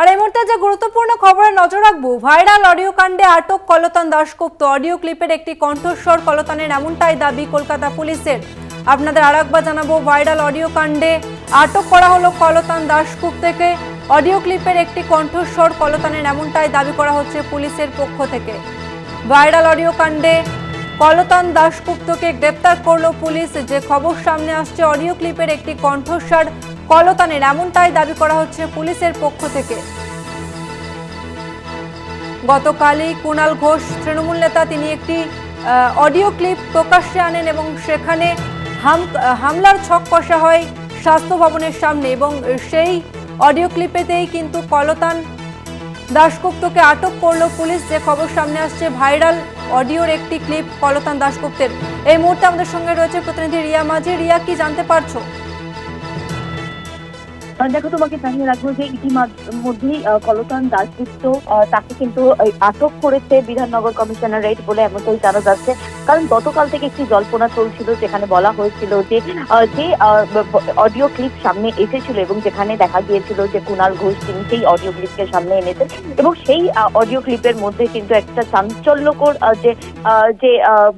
আর এই মুহূর্তে যে গুরুত্বপূর্ণ খবরে নজর রাখবো, ভাইরাল অডিও কাণ্ডে আটক কলতান দাশগুপ্ত। অডিও ক্লিপের একটি কণ্ঠস্বর কলতানের, এমনটাই দাবি কলকাতা পুলিশের। আপনাদের আরেকবার জানাবো, ভাইরাল অডিও কাণ্ডে আটক করা হলো কলতান দাশগুপ্তকে। অডিও ক্লিপের একটি কণ্ঠস্বর কলতানের, এমনটাই দাবি করা হচ্ছে পুলিশের পক্ষ থেকে। ভাইরাল অডিও কাণ্ডে কলতান দাশগুপ্তকে গ্রেপ্তার করলো পুলিশ। যে খবর সামনে আসছে, অডিও ক্লিপের একটি কণ্ঠস্বর কলতানের, এমনটাই দাবি করা হচ্ছে পুলিশের পক্ষ থেকে। গতকালই কুণাল ঘোষ, তৃণমূল নেতা, তিনি একটি অডিও ক্লিপ প্রকাশ্যে আনেন এবং সেখানে হামলার ছক কষা হয় স্বাস্থ্য ভবনের সামনে, এবং সেই অডিও ক্লিপেতেই কিন্তু কলতান দাশগুপ্তকে আটক করলো পুলিশ। যে খবর সামনে আসছে, ভাইরাল অডিওর একটি ক্লিপ কলতান দাশগুপ্তের। এই মুহূর্তে আমাদের সঙ্গে রয়েছে প্রতিনিধি রিয়া মাঝি। রিয়া, কি জানতে পারছো? দেখো, তোমাকে জানিয়ে রাখবো যে ইতিমধ্যেই কলতান দাশগুপ্ত তাকে কিন্তু আটক করেছে বিধাননগর কমিশনারেট বলে এমনটাই জানা যাচ্ছে। কারণ গতকাল থেকে একটি জল্পনা চলছিল, যেখানে বলা হয়েছিল যে অডিও ক্লিপ সামনে এসেছিল এবং যেখানে দেখা গিয়েছিল যে কুণাল ঘোষ তিনি সেই অডিও ক্লিপকে সামনে এনেছেন, এবং সেই অডিও ক্লিপের মধ্যে কিন্তু একটা চাঞ্চল্যকর যে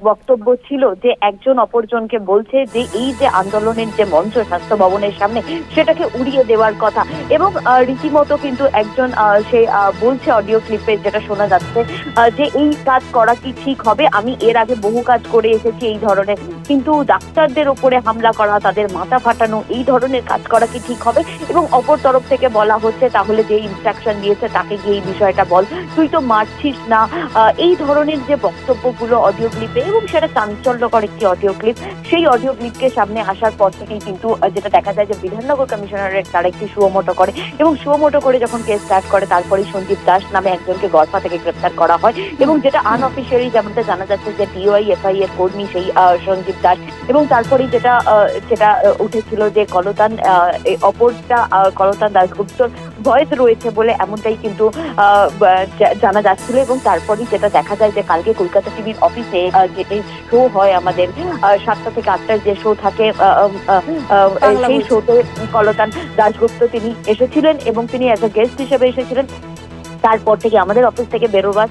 বক্তব্য ছিল, যে একজন অপরজনকে বলছে যে এই যে আন্দোলনের যে মঞ্চ স্বাস্থ্য ভবনের সামনে, সেটাকে উড়িয়ে দেওয়ার কথা। এবং রীতিমতো কিন্তু একজন সে বলছে অডিও ক্লিপে, যেটা শোনা যাচ্ছে, যে এই কাজ করা কি ঠিক হবে? আমি এর আগে বহু কাজ করে এসেছি এই ধরনের, কিন্তু ডাক্তারদের উপরে হামলা করা, তাদের মাথা ফাটানো, এই ধরনের কাজ করা কি ঠিক হবে? এবং অপর তরফ থেকে বলা হচ্ছে, তাহলে যে ইনস্ট্রাকশন দিয়েছে তাকে গিয়ে এই বিষয়টা বল, তুই তো মারছিস না। এই ধরনের যে বক্তব্যগুলো অডিও ক্লিপে, এবং সেটা চাঞ্চল্যকর একটি অডিও ক্লিপ, সেই অডিও ক্লিপকে সামনে আসার পর থেকেই কিন্তু যেটা দেখা যায় যে বিধাননগর কমিশনারেট তারা একটি সুমোটো করে, এবং সুমোটো করে যখন কেস স্টার্ট করে, তারপরেই সঞ্জীব দাস নামে একজনকে গড়ফা থেকে গ্রেপ্তার করা হয়। এবং যেটা আনঅফিসিয়ালি যেমনটা জানা যাচ্ছে যে ডিওআইএফআই এর কর্মী সেই সঞ্জীব দাস, এবং তারপরেই যেটা উঠেছিল যে কলতান দাশগুপ্তর ভয়েস রয়েছে বলে এমনটাই কিন্তু জানা যাচ্ছিল। এবং তারপরেই যেটা দেখা যায় যে কালকে কলকাতা টিভির অফিসে যে শো হয় আমাদের 7টা থেকে 8টার যে শো থাকে, সেই শোতে কলতান দাশগুপ্ত তিনি এসেছিলেন, এবং তিনি অ্যাজ এ গেস্ট হিসেবে এসেছিলেন। তারপর থেকে আমাদের অফিস থেকে বেরোবার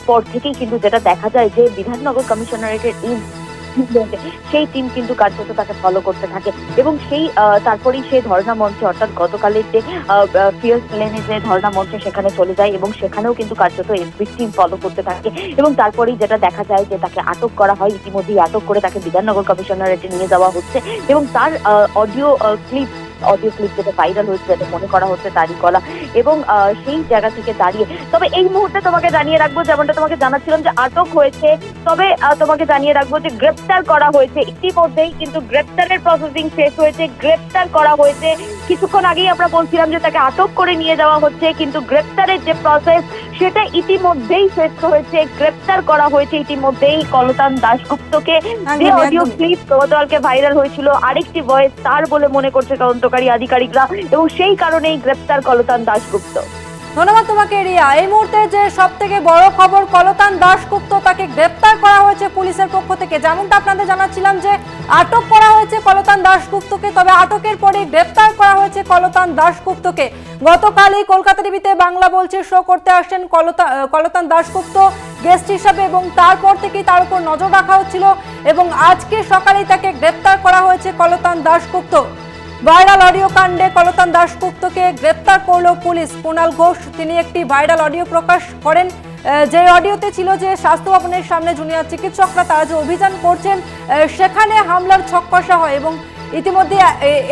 পর থেকেই কিন্তু যেটা দেখা যায় যে বিধাননগর কমিশনারেটের সেই টিম কিন্তু কার্যত তাকে ফলো করতে থাকে, এবং সেই তারপরেই সেই ধর্ণা মঞ্চে, অর্থাৎ গতকালের যে ফিয়ার্স লেনে যে ধর্ণা মঞ্চে, সেখানে চলে যায়, এবং সেখানেও কিন্তু কার্যত এসবি টিম ফলো করতে থাকে। এবং তারপরেই যেটা দেখা যায় যে তাকে আটক করা হয়, ইতিমধ্যেই আটক করে তাকে বিধাননগর কমিশনারেটে নিয়ে যাওয়া হচ্ছে, এবং তার অডিও ক্লিপ যেটা ভাইরাল হচ্ছে, যেটা মনে করা হচ্ছে তারই গলা। এবং সেই জায়গা থেকে দাঁড়িয়ে, তবে এই মুহূর্তে তোমাকে জানিয়ে রাখবো, যেমনটা তোমাকে জানাচ্ছিলাম যে আটক হয়েছে, তবে তোমাকে জানিয়ে রাখবো যে গ্রেপ্তার করা হয়েছে। ইতিমধ্যেই কিন্তু গ্রেপ্তারের প্রসেসিং শেষ হয়েছে, গ্রেপ্তার করা হয়েছে। কিছুক্ষণ আগেই আমরা বলছিলাম যে তাকে আটক করে নিয়ে যাওয়া হচ্ছে, কিন্তু গ্রেপ্তারের যে প্রসেস, সেটা ইতিমধ্যেই শেষ হয়েছে। গ্রেপ্তার করা হয়েছে ইতিমধ্যেই কলতান দাশগুপ্তকে। যে অডিও ক্লিপ গতকালকে ভাইরাল হয়েছিল, আরেকটি ভয়েস তার বলে মনে করছে তদন্তকারী আধিকারিকরা, এবং সেই কারণেই গ্রেপ্তার কলতান দাশগুপ্ত। ধন্যবাদ তোমাকে রিয়া। এই মুহূর্তে যে সব থেকে বড় খবর, কলতান দাশগুপ্ত তাকে গ্রেপ্তার করা হয়েছে পুলিশের পক্ষ থেকে। যেমনটা আপনাদের জানাচ্ছিলাম যে আটক করা হয়েছে কলতান দাশগুপ্তকে, তবে আটকের পরে গ্রেপ্তার করা হয়েছে কলতান দাশগুপ্তকে। গতকালই কলকাতা টিভিতে বাংলা বলছে শো করতে আসেন কলতান দাশগুপ্ত গেস্ট হিসাবে, এবং তারপর থেকেই তার উপর নজর রাখা হচ্ছিল, এবং আজকে সকালেই তাকে গ্রেপ্তার করা হয়েছে কলতান দাশগুপ্ত। ভাইরাল অডিও কাণ্ডে কলতান দাশগুপ্তকে গ্রেপ্তার করলো পুলিশ। কুণাল ঘোষ তিনি একটি ভাইরাল অডিও প্রকাশ করেন, যে অডিওতে ছিল যে স্বাস্থ্য ভবনের সামনে জুনিয়র চিকিৎসকরা তারা যে অভিযান করছেন, সেখানে হামলার ছক কষা হয়, এবং ইতিমধ্যে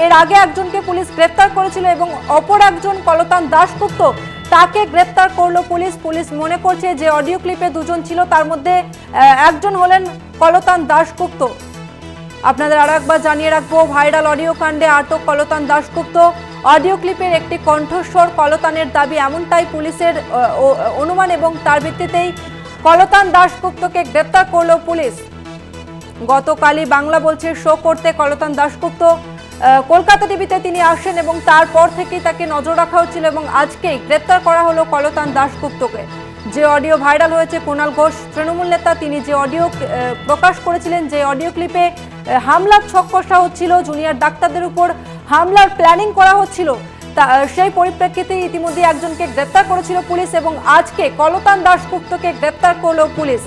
এর আগে একজনকে পুলিশ গ্রেপ্তার করেছিল, এবং অপর একজন কলতান দাশগুপ্ত, তাকে গ্রেপ্তার করলো পুলিশ। পুলিশ মনে করছে যে অডিও ক্লিপে দুজন ছিল, তার মধ্যে একজন হলেন কলতান দাশগুপ্ত। আপনাদের আর একবার জানিয়ে রাখবো, ভাইরাল অডিও কাণ্ডে আটক কলতান দাশগুপ্ত। অডিও ক্লিপের একটি কণ্ঠস্বর কলতানের দাবি, এমনটাই পুলিশের অনুমান, এবং তার ভিত্তিতেই কলতান দাশগুপ্তকে গ্রেপ্তার করলো পুলিশ। গতকালই বাংলা বলছে শো করতে কলতান দাশগুপ্ত কলকাতা টিভিতে তিনি আসেন, এবং তারপর থেকেই তাকে নজর রাখা হচ্ছিল, এবং আজকেই গ্রেপ্তার করা হলো কলতান দাশগুপ্তকে। যে অডিও ভাইরাল হয়েছে, কুণাল ঘোষ তৃণমূল নেতা তিনি যে অডিও প্রকাশ করেছিলেন, যে অডিও ক্লিপে হামলার ছক কষা হচ্ছিল, জুনিয়র ডাক্তারদের উপর হামলার প্ল্যানিং করা হচ্ছিল, সেই পরিপ্রেক্ষিতে ইতিমধ্যে একজনকে গ্রেপ্তার করেছিল পুলিশ এবং আজকে কলতান দাশগুপ্তকে গ্রেপ্তার করলো পুলিশ।